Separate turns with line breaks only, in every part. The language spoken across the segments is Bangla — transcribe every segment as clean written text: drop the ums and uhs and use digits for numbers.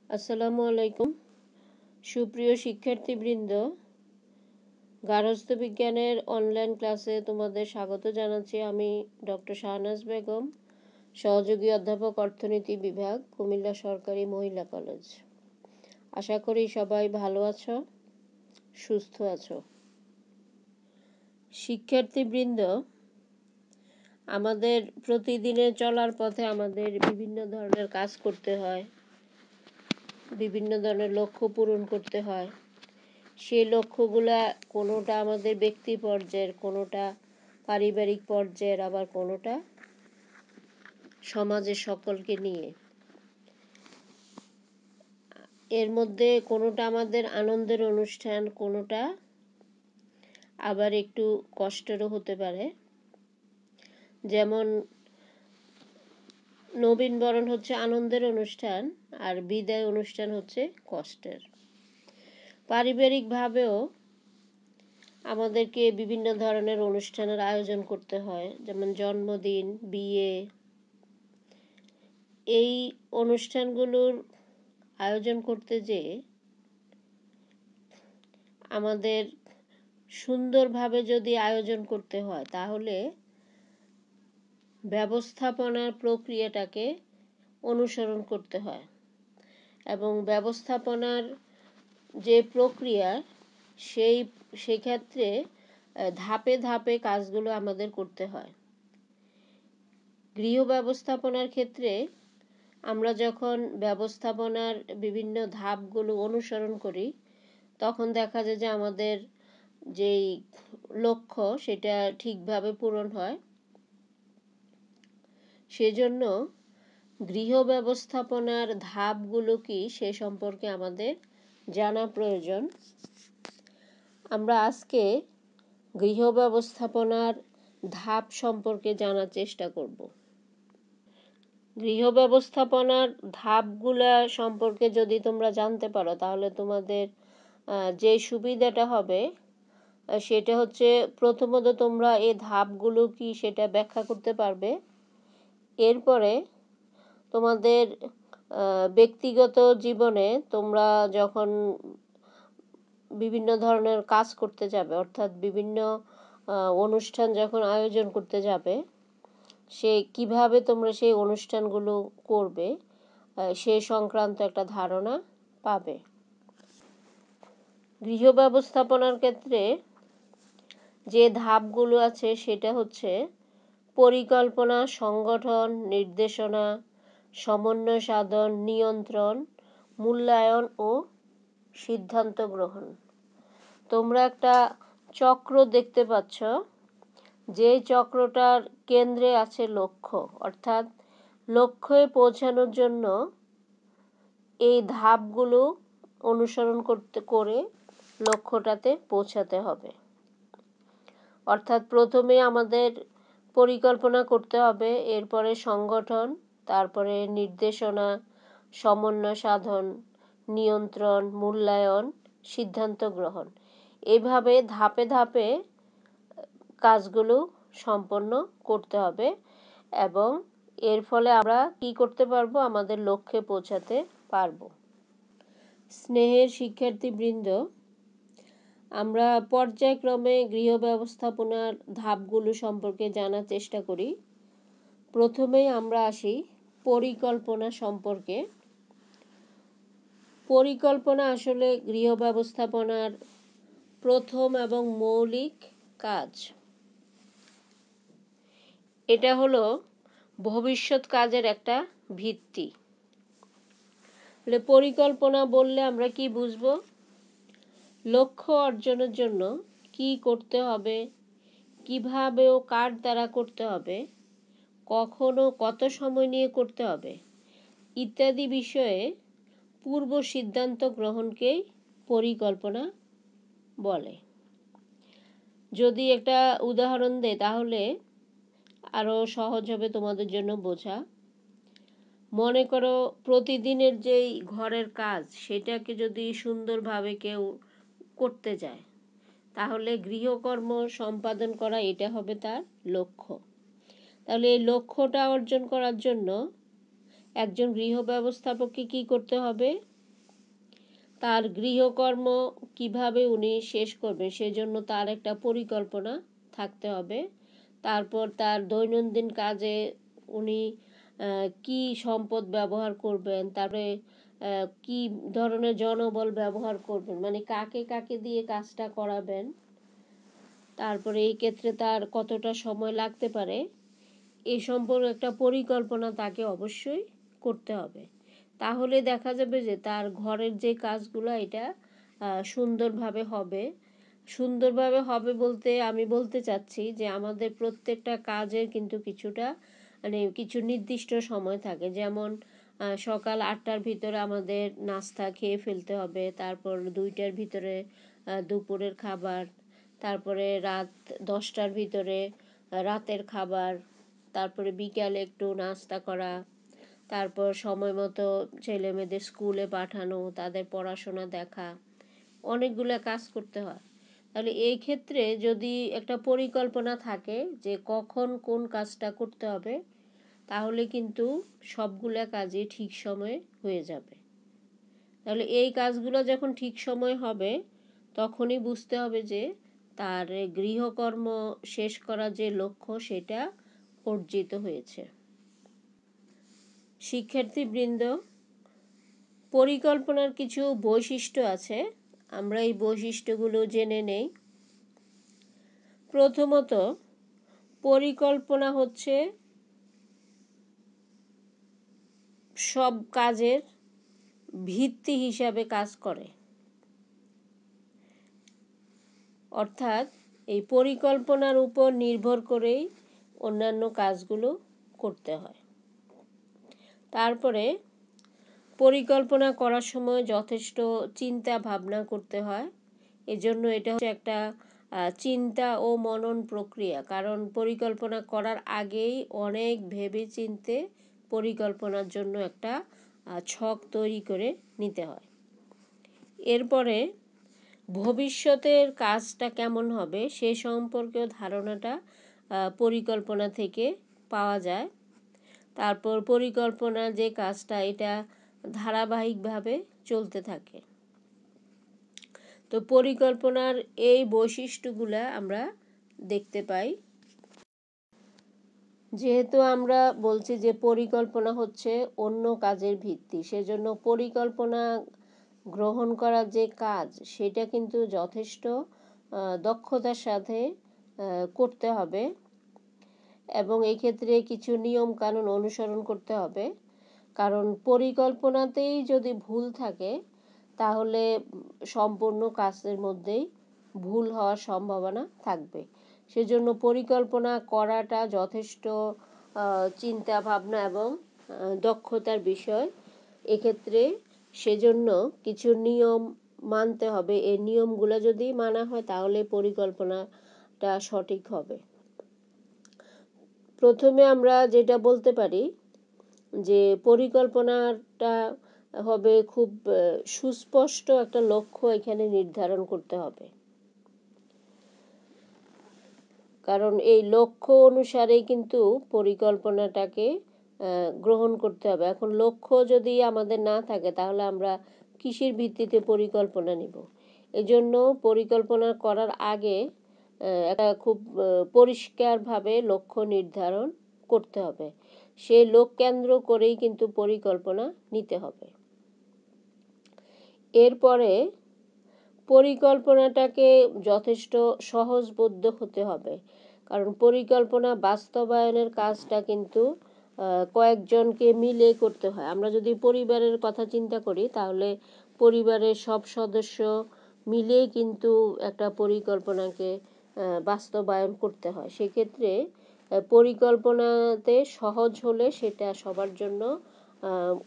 আসসালামু আলাইকুম। সুপ্রিয় শিক্ষার্থীবৃন্দ, গার্হস্থ্য বিজ্ঞানের অনলাইন ক্লাসে তোমাদের স্বাগত জানাচ্ছি। আমি ডক্টর শাহনাজ বেগম, সহযোগী অধ্যাপক, অর্থনীতি বিভাগ, কুমিল্লা সরকারি মহিলা কলেজ। আশা করি সবাই ভালো আছো, সুস্থ আছো। শিক্ষার্থীবৃন্দ, আমাদের প্রতিদিনের চলার পথে আমাদের বিভিন্ন ধরনের কাজ করতে হয়, বিভিন্ন ধরনের লক্ষ্য পূরণ করতে হয়। সেই লক্ষ্যগুলা কোনোটা আমাদের ব্যক্তি পর্যায়ের, কোনোটা পারিবারিক পর্যায়ের, আবার কোনোটা সমাজের সকলকে নিয়ে। এর মধ্যে কোনোটা আমাদের আনন্দের অনুষ্ঠান, কোনোটা আবার একটু কষ্টেরও হতে পারে। যেমন নবীনবরণ হচ্ছে আনন্দের অনুষ্ঠান, আর বিদায় অনুষ্ঠান হচ্ছে কষ্টের। পারিবারিকভাবেও আমাদেরকে বিভিন্ন ধরনের অনুষ্ঠানের আয়োজন করতে হয়, যেমন জন্মদিন, বিয়ে। এই অনুষ্ঠানগুলোর আয়োজন করতে যেয়ে আমাদের সুন্দরভাবে যদি আয়োজন করতে হয়, তাহলে ব্যবস্থাপনার প্রক্রিয়াটাকে অনুসরণ করতে হয়। এবং ব্যবস্থাপনার যে প্রক্রিয়া, সেক্ষেত্রে ধাপে ধাপে কাজগুলো আমাদের করতে হয়। গৃহ ব্যবস্থাপনার ক্ষেত্রে আমরা যখন ব্যবস্থাপনার বিভিন্ন ধাপগুলো অনুসরণ করি, তখন দেখা যায় যে আমাদের যেই লক্ষ্য সেটা ঠিকভাবে পূরণ হয়। সেজন্য গৃহ ব্যবস্থাপনার ধাপগুলো কি সে সম্পর্কে আমাদের জানা প্রয়োজন। আমরা আজকে গৃহ ব্যবস্থাপনার ধাপ সম্পর্কে জানার চেষ্টা করব। গৃহ ব্যবস্থাপনার ধাপগুলা সম্পর্কে যদি তোমরা জানতে পারো, তাহলে তোমাদের যে সুবিধাটা হবে সেটা হচ্ছে, প্রথমত তোমরা এই ধাপগুলো কি সেটা ব্যাখ্যা করতে পারবে। এরপরে তোমাদের ব্যক্তিগত জীবনে তোমরা যখন বিভিন্ন ধরনের কাজ করতে যাবে, অর্থাৎ বিভিন্ন অনুষ্ঠান যখন আয়োজন করতে যাবে, সে কিভাবে তোমরা সেই অনুষ্ঠানগুলো করবে সে সংক্রান্ত একটা ধারণা পাবে। গৃহ ব্যবস্থাপনার ক্ষেত্রে যে ধাপগুলো আছে সেটা হচ্ছে পরিকল্পনা, সংগঠন, নির্দেশনা, সমন্বয় সাধন, নিয়ন্ত্রণ, মূল্যায়ন ও সিদ্ধান্ত গ্রহণ। তোমরা একটা চক্র দেখতে পাচ্ছ, যে চক্রটার কেন্দ্রে আছে লক্ষ্য, অর্থাৎ লক্ষ্যে পৌঁছানোর জন্য এই ধাপগুলো অনুসরণ করে লক্ষ্যটাতে পৌঁছাতে হবে। অর্থাৎ প্রথমে আমাদের পরিকল্পনা করতে হবে, এরপরে সংগঠন, তারপরে নির্দেশনা, সমন্বয় সাধন, নিয়ন্ত্রণ, মূল্যায়ন, সিদ্ধান্ত গ্রহণ। এইভাবে ধাপে ধাপে কাজগুলো সম্পন্ন করতে হবে, এবং এর ফলে আমরা কি করতে পারবো, আমাদের লক্ষ্যে পৌঁছাতে পারবো। স্নেহের শিক্ষার্থীবৃন্দ, আমরা পর্যায়ক্রমে গৃহ ব্যবস্থাপনার ধাপগুলো সম্পর্কে জানার চেষ্টা করি। প্রথমেই আমরা আসি পরিকল্পনা সম্পর্কে। পরিকল্পনা আসলে গৃহ ব্যবস্থাপনার প্রথম এবং মৌলিক কাজ। এটা হলো ভবিষ্যৎ কাজের একটা ভিত্তি। পরিকল্পনা বললে আমরা কি বুঝবো? লক্ষ্য অর্জনের জন্য কি করতে হবে, কিভাবে ও কার দ্বারা করতে হবে, কখন ও কত সময় নিয়ে করতে হবে, ইত্যাদি বিষয়ে পূর্ব সিদ্ধান্ত গ্রহণকেই পরিকল্পনা বলে। যদি একটা উদাহরণ দেয় তাহলে আরো সহজ হবে তোমাদের জন্য বোঝা। মনে করো, প্রতিদিনের যেই ঘরের কাজ সেটাকে যদি সুন্দরভাবে কেউ করতে যায়, তাহলে গৃহকর্ম সম্পাদন করা এটা হবে তার লক্ষ্য। তাহলে এই লক্ষ্যটা অর্জন করার জন্য একজন গৃহ ব্যবস্থাপককে কি করতে হবে? তার গৃহকর্ম কিভাবে উনি শেষ করবেন সেজন্য তার একটা পরিকল্পনা থাকতে হবে। তারপর তার দৈনন্দিন কাজে উনি কি সম্পদ ব্যবহার করবেন, তারপরে কি ধরনের জনবল ব্যবহার করবেন, মানে কাকে কাকে দিয়ে কাজটা করাবেন, তারপরে এই ক্ষেত্রে তার কতটা সময় লাগতে পারে, এই সম্পর্কে একটা পরিকল্পনা তাকে অবশ্যই করতে হবে। তাহলে দেখা যাবে যে তার ঘরের যে কাজগুলো এটা সুন্দরভাবে হবে। সুন্দরভাবে হবে বলতে আমি বলতে চাচ্ছি যে আমাদের প্রত্যেকটা কাজের কিন্তু কিছুটা মানে কিছু নির্দিষ্ট সময় থাকে। যেমন সকাল 8টার ভিতরে আমাদের নাস্তা খেয়ে ফেলতে হবে, তারপর 2টার ভিতরে দুপুরের খাবার, তারপরে রাত 10টার ভিতরে রাতের খাবার, তারপরে বিকালে একটু নাস্তা করা, তারপর সময় মতো ছেলে মেয়েদের স্কুলে পাঠানো, তাদের পড়াশোনা দেখা, অনেকগুলো কাজ করতে হয়। তাহলে এই ক্ষেত্রে যদি একটা পরিকল্পনা থাকে যে কখন কোন কাজটা করতে হবে, তাহলে কিন্তু সবগুলা কাজই ঠিক সময়ে হয়ে যাবে। তাহলে এই কাজগুলো যখন ঠিক সময় হবে তখনই বুঝতে হবে যে তার গৃহকর্ম শেষ করার যে লক্ষ্য সেটা অর্জিত হয়েছে। শিক্ষার্থীবৃন্দ, পরিকল্পনার কিছু বৈশিষ্ট্য আছে, আমরা এই বৈশিষ্ট্যগুলো জেনে নেই। প্রথমত, পরিকল্পনা হচ্ছে সব কাজের ভিত্তি হিসাবে কাজ করে। অর্থাৎ এই পরিকল্পনার উপর নির্ভর করেই অন্যান্য কাজগুলো করতে হয়। তারপরে পরিকল্পনা করার সময় যথেষ্ট চিন্তা ভাবনা করতে হয়। এজন্য এটা হচ্ছে একটা চিন্তা ও মনন প্রক্রিয়া, কারণ পরিকল্পনা করার আগেই অনেক ভেবে চিন্তে পরিকল্পনার জন্য একটা ছক তৈরি করে নিতে হয়। এরপরে ভবিষ্যতের কাজটা কেমন হবে সে সম্পর্কেও ধারণাটা পরিকল্পনা থেকে পাওয়া যায়। তারপর পরিকল্পনার যে কাজটা এটা ধারাবাহিকভাবে চলতে থাকে। তো পরিকল্পনার এই বৈশিষ্ট্যগুলো আমরা দেখতে পাই। যেহেতু আমরা বলছি যে পরিকল্পনা হচ্ছে অন্য কাজের ভিত্তি, সেজন্য পরিকল্পনা গ্রহণ করার যে কাজ সেটা কিন্তু যথেষ্ট দক্ষতার সাথে করতে হবে এবং এই ক্ষেত্রে কিছু নিয়ম কানুন অনুসরণ করতে হবে। কারণ পরিকল্পনাতেই যদি ভুল থাকে তাহলে সম্পূর্ণ কাজের মধ্যেই ভুল হওয়ার সম্ভাবনা থাকবে। সেজন্য পরিকল্পনা করাটা যথেষ্ট চিন্তা ভাবনা এবং দক্ষতার বিষয়। এক্ষেত্রে সেজন্য কিছু নিয়ম মানতে হবে। এই নিয়মগুলো যদি মানা হয় তাহলে পরিকল্পনাটা সঠিক হবে। প্রথমে আমরা যেটা বলতে পারি যে পরিকল্পনাটা হবে খুব সুস্পষ্ট একটা লক্ষ্য এখানে নির্ধারণ করতে হবে, কারণ এই লক্ষ্য অনুসারেই কিন্তু পরিকল্পনাটাকে গ্রহণ করতে হবে। এখন লক্ষ্য যদি আমাদের না থাকে তাহলে আমরা কিসের ভিত্তিতে পরিকল্পনা নিব? এজন্য পরিকল্পনা করার আগে একটা খুব পরিষ্কারভাবে লক্ষ্য নির্ধারণ করতে হবে। সেই লক্ষ্য কেন্দ্র করেই কিন্তু পরিকল্পনা নিতে হবে। এরপরে পরিকল্পনাটাকে যথেষ্ট সহজবোধ্য হতে হবে, কারণ পরিকল্পনা বাস্তবায়নের কাজটা কিন্তু কয়েকজনকে মিলে করতে হয়। আমরা যদি পরিবারের কথা চিন্তা করি তাহলে পরিবারের সব সদস্য মিলেই কিন্তু একটা পরিকল্পনাকে বাস্তবায়ন করতে হয়। সেক্ষেত্রে পরিকল্পনাতে সহজ হলে সেটা সবার জন্য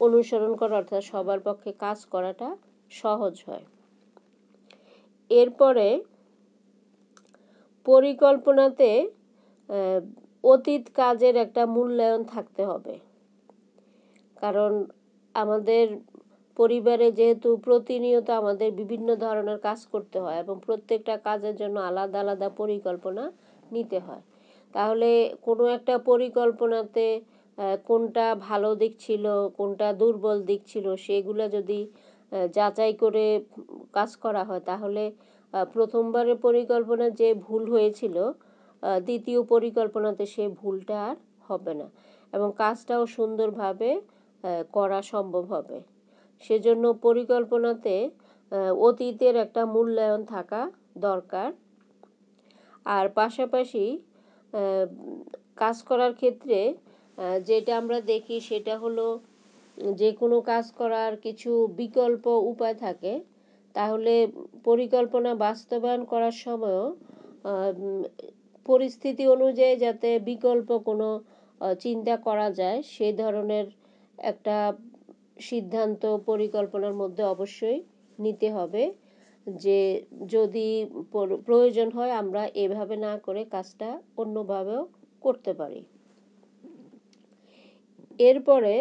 অনুসরণ করা, অর্থাৎ সবার পক্ষে কাজ করাটা সহজ হয়। এরপরে পরিকল্পনাতে অতীত কাজের একটা মূল্যায়ন থাকতে হবে, কারণ আমাদের পরিবারে যেহেতু প্রতিনিয়ত আমাদের বিভিন্ন ধরনের কাজ করতে হয় এবং প্রত্যেকটা কাজের জন্য আলাদা আলাদা পরিকল্পনা নিতে হয়। তাহলে কোনো একটা পরিকল্পনাতে কোনটা ভালো দিক ছিল, কোনটা দুর্বল দিক ছিল, সেগুলো যদি যাচাই করে কাজ করা হয়, তাহলে প্রথমবারের পরিকল্পনা যে ভুল হয়েছিল, দ্বিতীয় পরিকল্পনাতে সে ভুলটা আর হবে না এবং কাজটাও সুন্দরভাবে করা সম্ভব হবে। সেজন্য পরিকল্পনাতে অতীতের একটা মূল্যায়ন থাকা দরকার। আর পাশাপাশি কাজ করার ক্ষেত্রে যেটা আমরা দেখি সেটা হলো, যে কোনো কাজ করার কিছু বিকল্প উপায় থাকে, তাহলে পরিকল্পনা বাস্তবায়ন করার সময়ও পরিস্থিতি অনুযায়ী যাতে বিকল্প কোনো চিন্তা করা যায় সেই ধরনের একটা সিদ্ধান্ত পরিকল্পনার মধ্যে অবশ্যই নিতে হবে, যে যদি প্রয়োজন হয় আমরা এভাবে না করে কাজটা অন্যভাবেও করতে পারি। এরপরে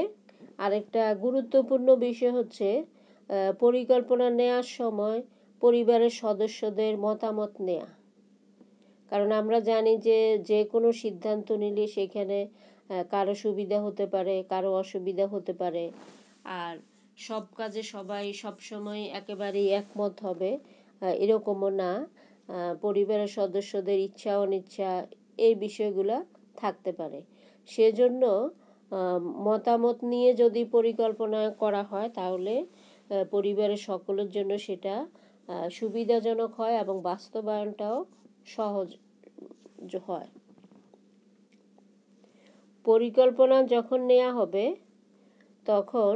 আরেকটা গুরুত্বপূর্ণ বিষয় হচ্ছে পরিকল্পনা নেওয়ার সময় পরিবারের সদস্যদের মতামত নেওয়া। কারণ আমরা জানি যে যে কোনো সিদ্ধান্ত নিলে সেখানে কারো সুবিধা হতে পারে, কারো অসুবিধা হতে পারে। আর সব কাজে সবাই সবসময় একেবারেই একমত হবে এরকমও না। পরিবারের সদস্যদের ইচ্ছা অনিচ্ছা এই বিষয়গুলো থাকতে পারে। সেজন্য মতামত নিয়ে যদি পরিকল্পনা করা হয় তাহলে পরিবারের সকলের জন্য সেটা সুবিধাজনক হয় এবং বাস্তবায়নটাও সহজ হয়। পরিকল্পনা যখন নেওয়া হবে তখন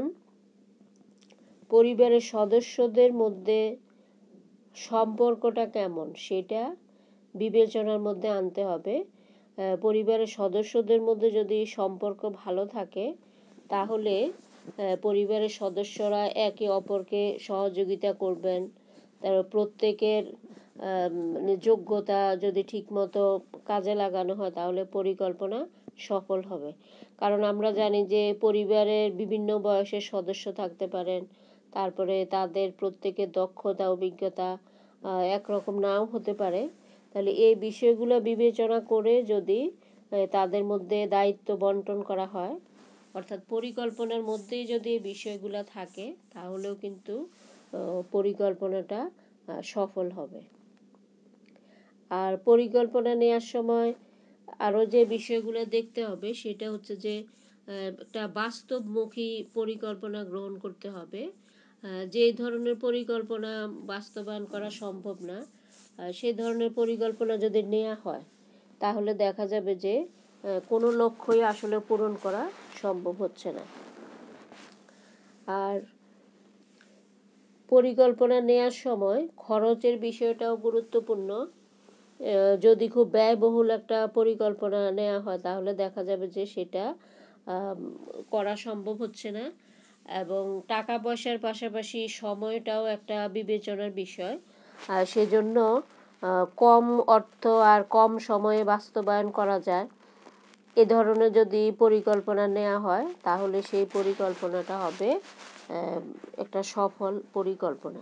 পরিবারের সদস্যদের মধ্যে সম্পর্কটা কেমন সেটা বিবেচনার মধ্যে আনতে হবে। পরিবারের সদস্যদের মধ্যে যদি সম্পর্ক ভালো থাকে তাহলে পরিবারের সদস্যরা একে অপরকে সহযোগিতা করবেন। তারপর প্রত্যেকের যোগ্যতা যদি ঠিকমতো কাজে লাগানো হয় তাহলে পরিকল্পনা সফল হবে। কারণ আমরা জানি যে পরিবারের বিভিন্ন বয়সের সদস্য থাকতে পারেন, তারপরে তাদের প্রত্যেকের দক্ষতা অভিজ্ঞতা একরকম নাও হতে পারে। তাহলে এই বিষয়গুলো বিবেচনা করে যদি তাদের মধ্যে দায়িত্ব বন্টন করা হয়, অর্থাৎ পরিকল্পনার মধ্যেই যদি এই বিষয়গুলো থাকে তাহলেও কিন্তু পরিকল্পনাটা সফল হবে। আর পরিকল্পনা নেওয়ার সময় আরও যে বিষয়গুলো দেখতে হবে সেটা হচ্ছে যে একটা বাস্তবমুখী পরিকল্পনা গ্রহণ করতে হবে। যে ধরনের পরিকল্পনা বাস্তবায়ন করা সম্ভব না সেই ধরনের পরিকল্পনা যদি নেওয়া হয় তাহলে দেখা যাবে যে কোনো লক্ষ্যই আসলে পূরণ করা সম্ভব হচ্ছে না। আর পরিকল্পনা নেওয়ার সময় খরচের বিষয়টাও গুরুত্বপূর্ণ। যদি খুব ব্যয়বহুল একটা পরিকল্পনা নেওয়া হয় তাহলে দেখা যাবে যে সেটা করা সম্ভব হচ্ছে না এবং টাকা পয়সার পাশাপাশি সময়টাও একটা বিবেচনার বিষয়। আর সেজন্য কম অর্থ আর কম সময়ে বাস্তবায়ন করা যায় এ ধরনের যদি পরিকল্পনা নেওয়া হয় তাহলে সেই পরিকল্পনাটা হবে একটা সফল পরিকল্পনা।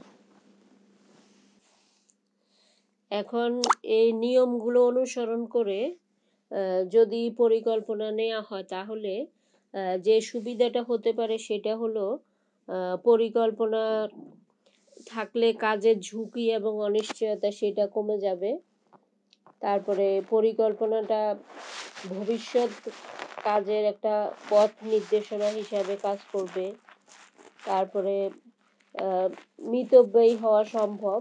এখন এই নিয়মগুলো অনুসরণ করে যদি পরিকল্পনা নেওয়া হয় তাহলে যে সুবিধাটা হতে পারে সেটা হলো পরিকল্পনা থাকলে কাজের ঝুঁকি এবং অনিশ্চয়তা সেটা কমে যাবে। তারপরে পরিকল্পনাটা ভবিষ্যৎ কাজের একটা পথ নির্দেশনা হিসাবে কাজ করবে। তারপরে মিতব্যয়ী হওয়া সম্ভব,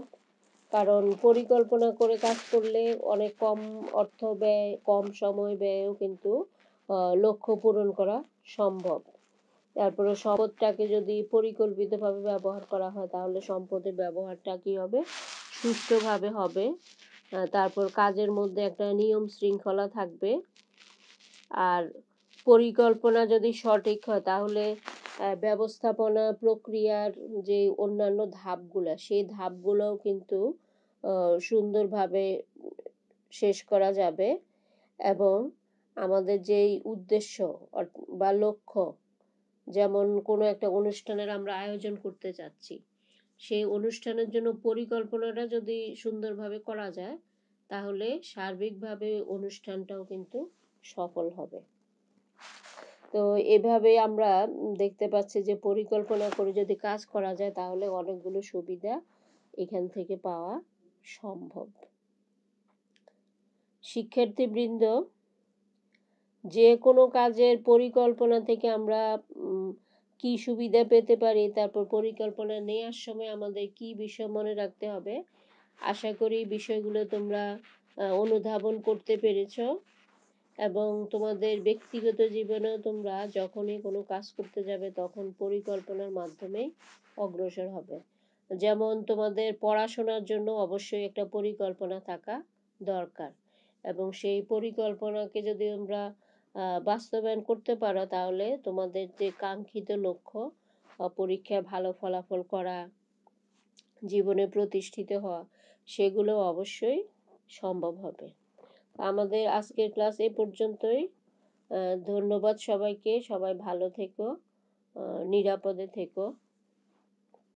কারণ পরিকল্পনা করে কাজ করলে অনেক কম অর্থ ব্যয় কম সময় ব্যয়েও কিন্তু লক্ষ্য পূরণ করা সম্ভব। তারপরে সম্পদটাকে যদি পরিকল্পিতভাবে ব্যবহার করা হয় তাহলে সম্পদের ব্যবহারটা কী হবে, সুষ্ঠুভাবে হবে। তারপর কাজের মধ্যে একটা নিয়ম শৃঙ্খলা থাকবে। আর পরিকল্পনা যদি সঠিক হয় তাহলে ব্যবস্থাপনা প্রক্রিয়ার যে অন্যান্য ধাপগুলো সেই ধাপগুলোও কিন্তু সুন্দরভাবে শেষ করা যাবে এবং আমাদের যেই উদ্দেশ্য বা লক্ষ্য, যেমন কোনো একটা অনুষ্ঠানের আমরা আয়োজন করতে চাচ্ছি, সেই অনুষ্ঠানের জন্য পরিকল্পনাটা যদি সুন্দরভাবে করা যায় তাহলে সার্বিকভাবে অনুষ্ঠানটাও কিন্তু সফল হবে। তো এভাবে আমরা দেখতে পাচ্ছি যে পরিকল্পনা করে যদি কাজ করা যায় তাহলে অনেকগুলো সুবিধা এখান থেকে পাওয়া সম্ভব। শিক্ষার্থীবৃন্দ, যে কোনো কাজের পরিকল্পনা থেকে আমরা কি সুবিধা পেতে পারি, তারপর পরিকল্পনা নেওয়ার সময় আমাদের কি বিষয় মনে রাখতে হবে, আশা করি বিষয়গুলো তোমরা অনুধাবন করতে পেরেছো এবং তোমাদের ব্যক্তিগত জীবনেও তোমরা যখনই কোনো কাজ করতে যাবে তখন পরিকল্পনার মাধ্যমেই অগ্রসর হবে। যেমন তোমাদের পড়াশোনার জন্য অবশ্যই একটা পরিকল্পনা থাকা দরকার এবং সেই পরিকল্পনাকে যদি আমরা বাস্তবায়ন করতে পারো তাহলে তোমাদের যে কাঙ্ক্ষিত লক্ষ্য, পরীক্ষায় ভালো ফলাফল করা, জীবনে প্রতিষ্ঠিত হওয়া, সেগুলো অবশ্যই সম্ভব হবে। আমাদের আজকের ক্লাস এ পর্যন্তই। ধন্যবাদ সবাইকে। সবাই ভালো থেকো, নিরাপদে থেকো।